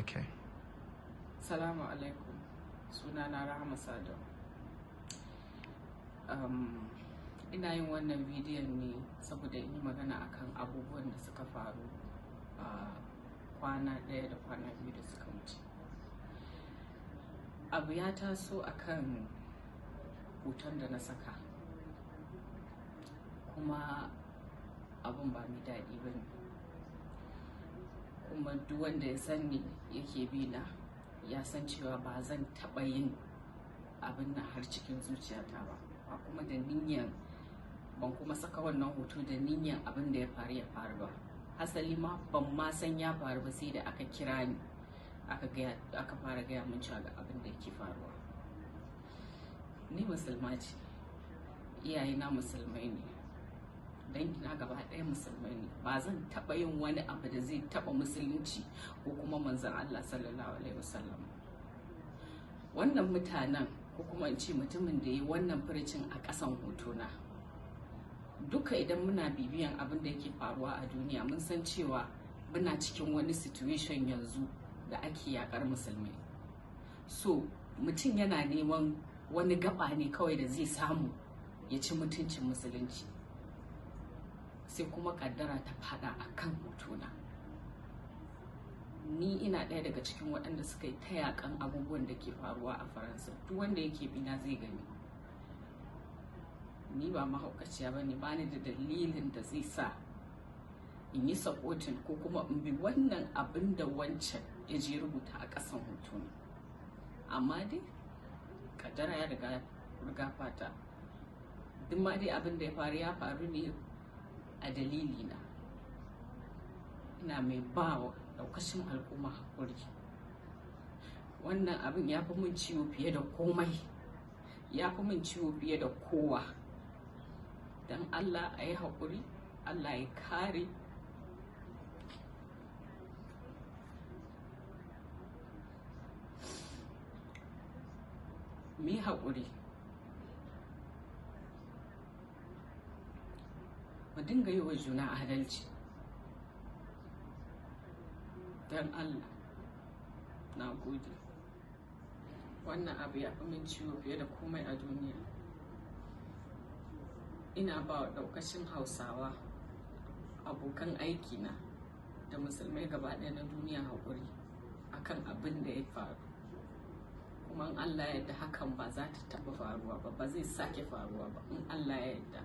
Okay. Salamu alaikum. Sunana Rahama Sadau. Ina yin wannan bidiyon ne saboda in yi magana akan abubuwan da suka faru a kwana ɗaya da kwana biyu da suka wuce. Abu ya taso akan hoton da na saka, kuma abun ba mai daɗi ba ne, kuma duk wanda ya sani yake bi na ya san cewa ba zan taɓa yin abin nan har cikin zuciyata ba kuma da niyyar, ban kuma saka wannan hoto da niyyar abin da ya faru ba. Hasali ma ban ma san ya faru ba sai da aka kira ni aka fara gaya min cewa ga abin da yake faruwa. Ni musulma ce, iyayena musulmai ne, dangina gaba ɗaya musulmai ne. Ba zan taɓa yin wani abu da zai taɓa musulunci ko kuma manzon Allah sallallahu alaihi wasallam. Wannan mutanen, ko kuma in ce mutumin da ya yi wannan furicin a ƙasan hotona, duka idan muna bibiyan abin da yake faruwa a duniya mun san cewa muna cikin wani situation yanzu da ake yakar musulmai. So mutum yana neman wani gaba ne kawai da zai samu ya ci mutuncin musulunci, sai kuma kaddara ta fada a kan hotona. Ni ina ɗaya daga cikin waɗanda suka yi ta yakan abubuwan da ke faruwa a Faransa. Duk wanda yake bina zai gani. Ni ba mahaukaciya ba ne, ba ni da dalilin da zai sa in yi supporting ko kuma in bi wannan abin da wancan ya je rubuta a ƙasan hotona. Amma dai kaddara ya riga fata. Duk ma dai abin da ya faru ne a dalilina. Ina mai ba wa daukashin al'umma hakuri. Wannan abin ya fi min ciwo fiye da komai, ya fi min ciwo fiye da kowa. Don Allah a yi haƙuri, Allah ya kare. Mu yi haƙuri, mu dinga yi wa juna adalci. Don Allah, na gode. Wannan abu ya fi min ciwo fiye da komai a duniya. Ina ba wa ɗaukacin Hausawa, abokan aikina da musulmai gaba ɗaya na duniya haƙuri akan abin da ya faru. Kuma in Allah ya yarda hakan ba za ta taɓa faruwa ba, ba zai sake faruwa ba in Allah ya yarda.